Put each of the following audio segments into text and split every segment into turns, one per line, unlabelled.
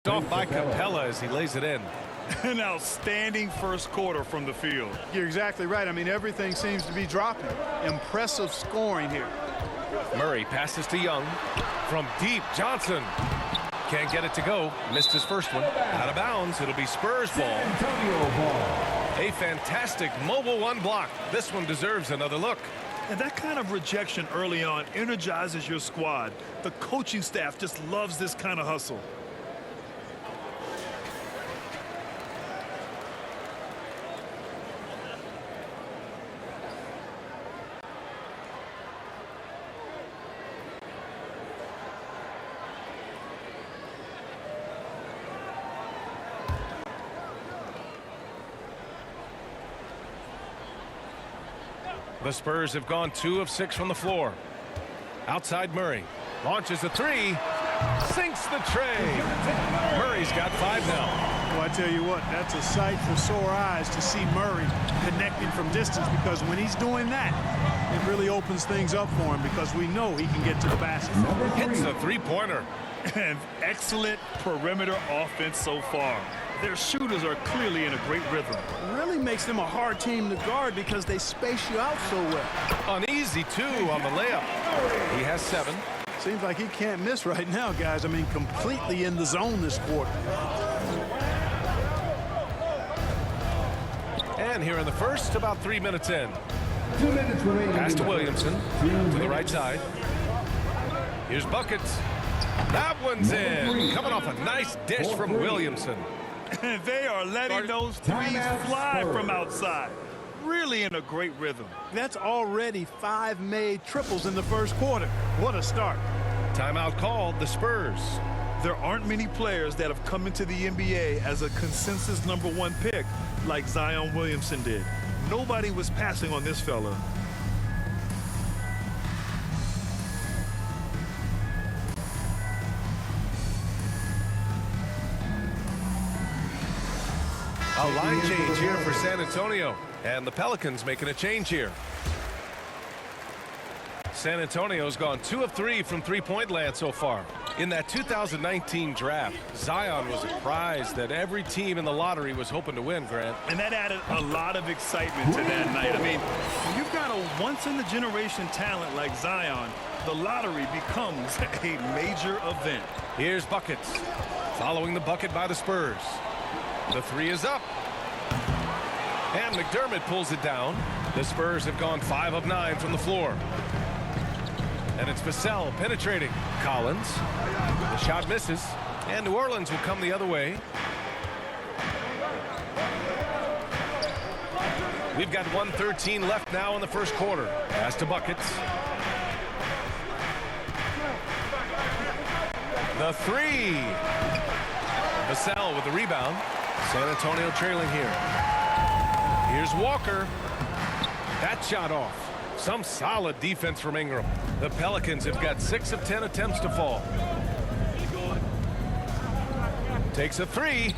Off by Capella as he lays it in.
An outstanding first quarter from the field.
You're exactly right. I mean, everything seems to be dropping. Impressive scoring here.
Murray passes to Young. From deep, Johnson. Can't get it to go. Missed his first one. Out of bounds. It'll be Spurs ball. A fantastic mobile one block. This one deserves another look.
And that kind of rejection early on energizes your squad. The coaching staff just loves this kind of hustle.
The Spurs have gone 2 of 6 from the floor. Outside Murray. Launches a three. Sinks the tray. Murray's got 5 now.
Well, I tell you what, that's a sight for sore eyes to see Murray connecting from distance, because when he's doing that, it really opens things up for him, because we know he can get to the basket.
Hits a three-pointer.
And excellent perimeter offense so far. Their shooters are clearly in a great rhythm.
It really makes them a hard team to guard because they space you out so well.
Uneasy, too, on the layup. He has 7.
Seems like he can't miss right now, guys. I mean, completely in the zone this quarter.
And here in the first, about 3 minutes in.
2 minutes remaining.
Pass to Williamson to the right side. Here's buckets. That one's in. Coming off a nice dish from Williamson.
And they are letting those threes fly from outside. Really in a great rhythm.
That's already 5 made triples in the first quarter. What a start.
Timeout called, the Spurs.
There aren't many players that have come into the NBA as a consensus #1 pick like Zion Williamson did. Nobody was passing on this fella.
A line change here for San Antonio. And the Pelicans making a change here. San Antonio's gone 2 of 3 from three-point land so far. In that 2019 draft, Zion was a prize that every team in the lottery was hoping to win, Grant.
And that added a lot of excitement to that night. I mean, when you've got a once-in-a-generation talent like Zion, the lottery becomes a major event.
Here's buckets. Following the bucket by the Spurs. The three is up. And McDermott pulls it down. The Spurs have gone 5 of 9 from the floor. And it's Vassell penetrating. Collins. The shot misses. And New Orleans will come the other way. We've got 1:13 left now in the first quarter. Pass to buckets. The three. Vassell with the rebound. San Antonio trailing here. Here's Walker. That shot off. Some solid defense from Ingram. The Pelicans have got 6 of 10 attempts to fall. Takes a three.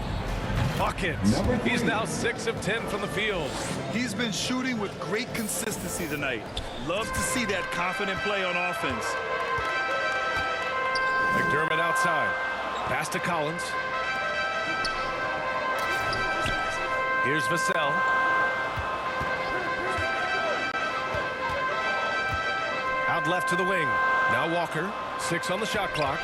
Buckets. He's now 6 of 10 from the field.
He's been shooting with great consistency tonight. Love to see that confident play on offense.
McDermott outside. Pass to Collins. Here's Vassell. Out left to the wing. Now Walker. 6 on the shot clock.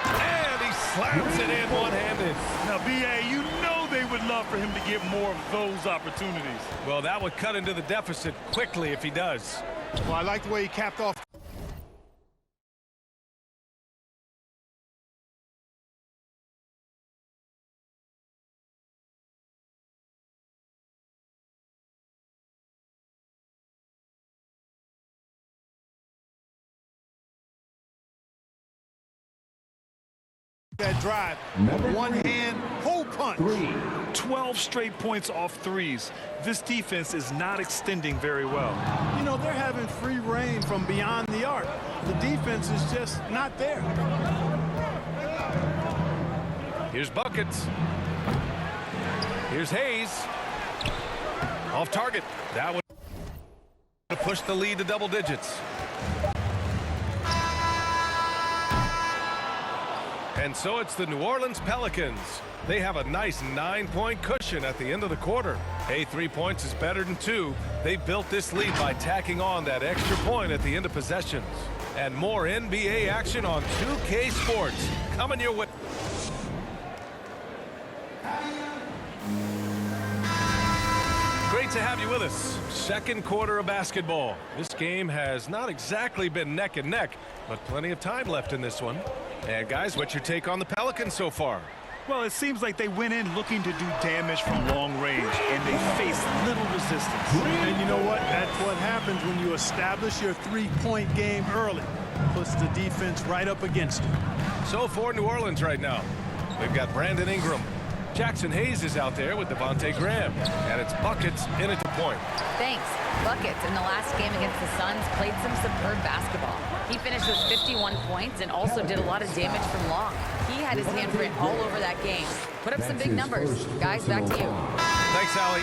And he slams it in one-handed.
Now, B.A., you know they would love for him to get more of those opportunities.
Well, that would cut into the deficit quickly if he does.
Well, I like the way he capped off. That drive, one hand, hole punch.
12 straight points off threes. This defense is not extending very well.
You know, they're having free reign from beyond the arc. The defense is just not there.
Here's buckets. Here's Hayes. Off target. That would push the lead to double digits. And so it's the New Orleans Pelicans. They have a nice 9-point cushion at the end of the quarter. Hey, 3 points is better than 2. They built this lead by tacking on that extra point at the end of possessions. And more NBA action on 2K Sports coming your way. Great to have you with us. Second quarter of basketball. This game has not exactly been neck and neck, but plenty of time left in this one. And guys, what's your take on the Pelicans so far?
Well, it seems like they went in looking to do damage from long range, and they faced little resistance.
And you know what? That's what happens when you establish your three-point game early. Puts the defense right up against it.
So for New Orleans right now, we've got Brandon Ingram. Jackson Hayes is out there with Devontae Graham. And it's buckets in at the point.
Thanks. Buckets in the last game against the Suns played some superb basketball. He finished with 51 points and also did a lot of damage from long. He had his handprint all over that game. Put up some big numbers. Guys, back to you.
Thanks, Allie.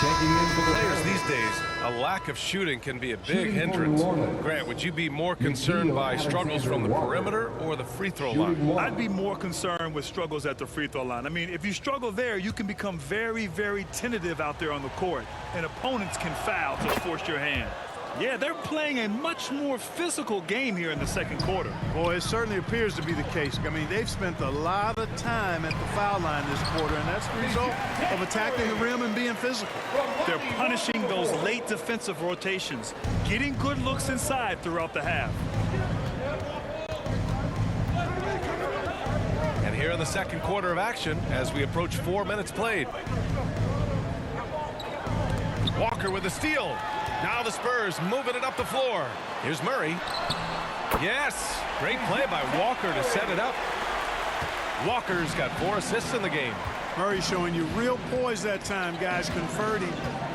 Players these days, a lack of shooting can be a big hindrance. Grant, would you be more concerned by struggles from the perimeter or the free throw line?
I'd be more concerned with struggles at the free throw line. I mean, if you struggle there, you can become very, very tentative out there on the court, and opponents can foul to force your hand. Yeah, they're playing a much more physical game here in the second quarter.
Boy, it certainly appears to be the case. I mean, they've spent a lot of time at the foul line this quarter, and that's the result of attacking the rim and being physical.
They're punishing those late defensive rotations, getting good looks inside throughout the half.
And here in the second quarter of action as we approach 4 minutes played. Walker with the steal. Now the Spurs moving it up the floor. Here's Murray. Yes, great play by Walker to set it up. Walker's got 4 assists in the game.
Murray showing you real poise that time, guys, converting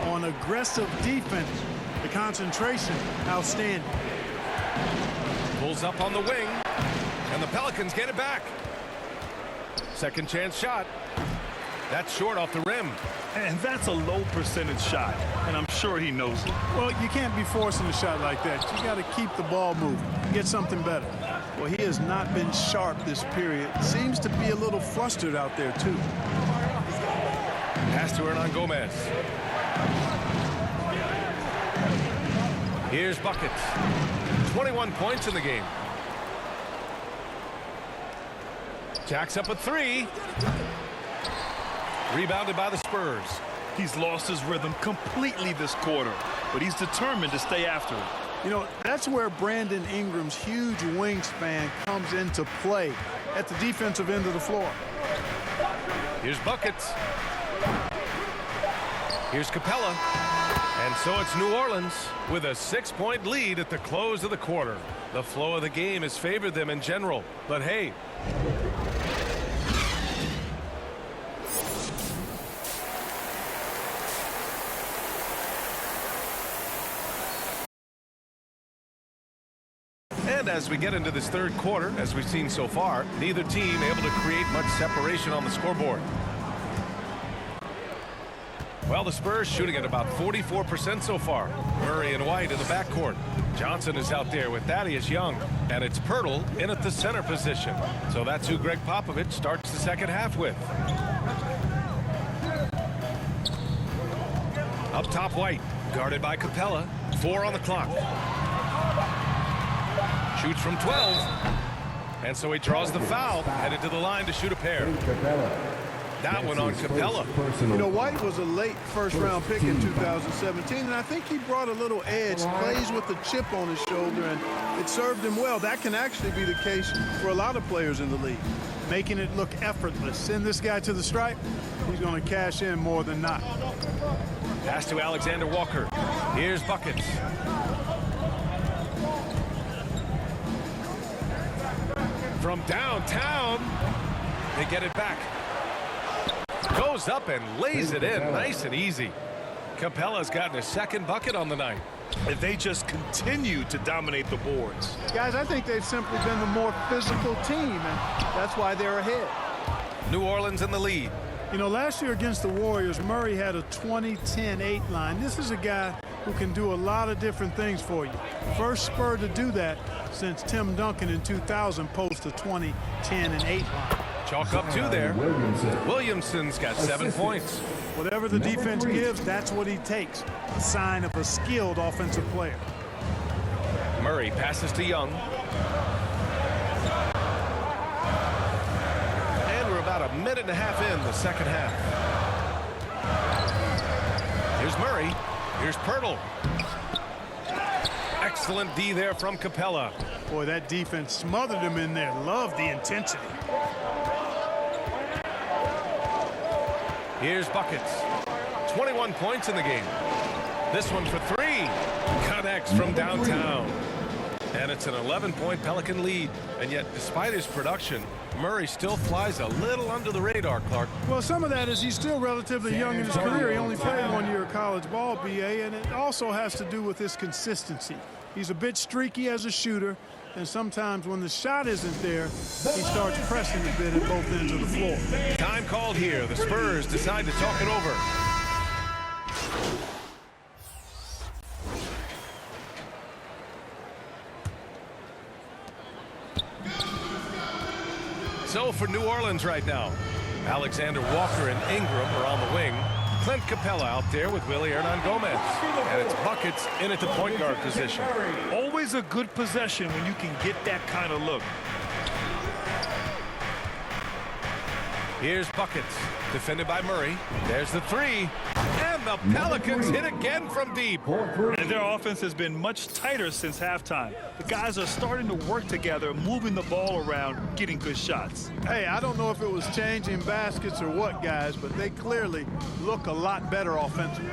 on aggressive defense. The concentration, outstanding.
Pulls up on the wing, and the Pelicans get it back. Second chance shot. That's short off the rim.
And that's a low percentage shot, and I'm sure he knows it.
Well, you can't be forcing a shot like that. You got to keep the ball moving, get something better. Well, he has not been sharp this period. Seems to be a little flustered out there, too.
Pass to Hernan Gomez. Here's buckets. 21 points in the game. Jacks up a 3. Rebounded by the Spurs.
He's lost his rhythm completely this quarter, but he's determined to stay after it.
You know, that's where Brandon Ingram's huge wingspan comes into play at the defensive end of the floor.
Here's buckets. Here's Capella. And so it's New Orleans with a 6-point lead at the close of the quarter. The flow of the game has favored them in general, but hey. And as we get into this third quarter, as we've seen so far, neither team able to create much separation on the scoreboard. Well, the Spurs shooting at about 44% so far. Murray and White in the backcourt. Johnson is out there with Thaddeus Young. And it's Pirtle in at the center position. So that's who Greg Popovich starts the second half with. Up top, White. Guarded by Capella. 4 on the clock. Shoots from 12. And so he draws the foul. Headed to the line to shoot a pair. That one on Capella.
You know, White was a late first-round pick in 2017, and I think he brought a little edge, plays with a chip on his shoulder, and it served him well. That can actually be the case for a lot of players in the league, making it look effortless. Send this guy to the stripe, he's going to cash in more than not.
Pass to Alexander Walker. Here's buckets. From downtown, they get it back. Goes up and lays it in nice and easy. Capella's gotten his second bucket on the night.
And they just continue to dominate the boards.
Guys, I think they've simply been the more physical team, and that's why they're ahead.
New Orleans in the lead.
You know, last year against the Warriors, Murray had a 20-10-8 line. This is a guy who can do a lot of different things for you. First Spur to do that since Tim Duncan in 2000 posted a 20, 10, and 8 line.
Chalk up 2 there. Williamson's got 7 points.
Whatever the defense gives, that's what he takes. A sign of a skilled offensive player.
Murray passes to Young. And we're about a minute and a half in the second half. Here's Murray. Here's Pirtle. Excellent D there from Capella.
Boy, that defense smothered him in there. Love the intensity.
Here's Buckets. 21 points in the game. This one for 3. Connects from downtown. And it's an 11-point Pelican lead. And yet, despite his production, Murray still flies a little under the radar, Clark.
Well, some of that is he's still relatively young in his career. He only played 1 year of college ball, BA, and it also has to do with his consistency. He's a bit streaky as a shooter, and sometimes when the shot isn't there, he starts pressing a bit at both ends of the floor.
Time called here. The Spurs decide to talk it over. So for New Orleans right now, Alexander Walker and Ingram are on the wing. Clint Capella out there with Willie Hernangomez. And it's Buckets in at the point guard position.
Always a good possession when you can get that kind of look.
Here's Buckets, defended by Murray. There's the 3. And the Pelicans hit again from deep.
And their offense has been much tighter since halftime. The guys are starting to work together, moving the ball around, getting good shots.
Hey, I don't know if it was changing baskets or what, guys, but they clearly look a lot better offensively.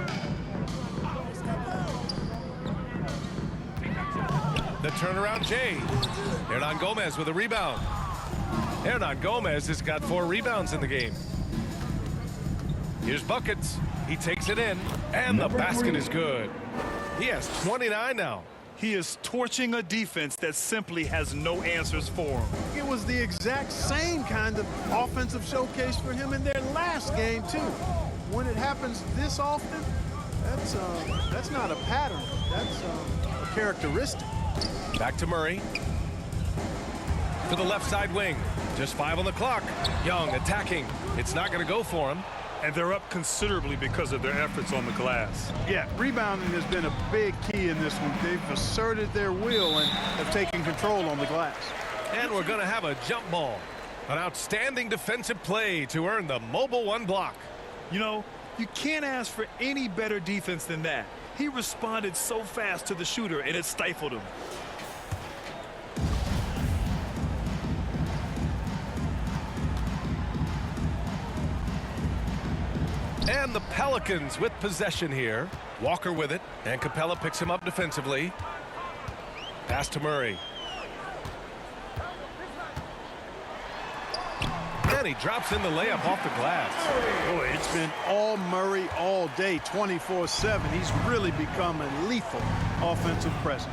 The turnaround Jay. Hernangomez with a rebound. Hernangomez has got 4 rebounds in the game. Here's Buckets. He takes it in, and the basket is good. He has 29 now.
He is torching a defense that simply has no answers for him.
It was the exact same kind of offensive showcase for him in their last game, too. When it happens this often, that's not a pattern. That's a characteristic.
Back to Murray. To the left side wing. Just 5 on the clock. Young attacking. It's not going to go for him.
And they're up considerably because of their efforts on the glass.
Yeah, rebounding has been a big key in this one. They've asserted their will and have taken control on the glass.
And we're going to have a jump ball. An outstanding defensive play to earn the mobile 1 block.
You know, you can't ask for any better defense than that. He responded so fast to the shooter, and it stifled him.
And the Pelicans with possession here. Walker with it, and Capella picks him up defensively. Pass to Murray. And he drops in the layup off the glass.
Boy, it's been all Murray all day, 24/7. He's really become a lethal offensive presence.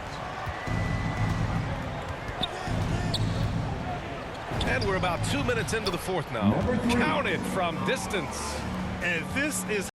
And we're about 2 minutes into the fourth now. Count it from distance.
And this is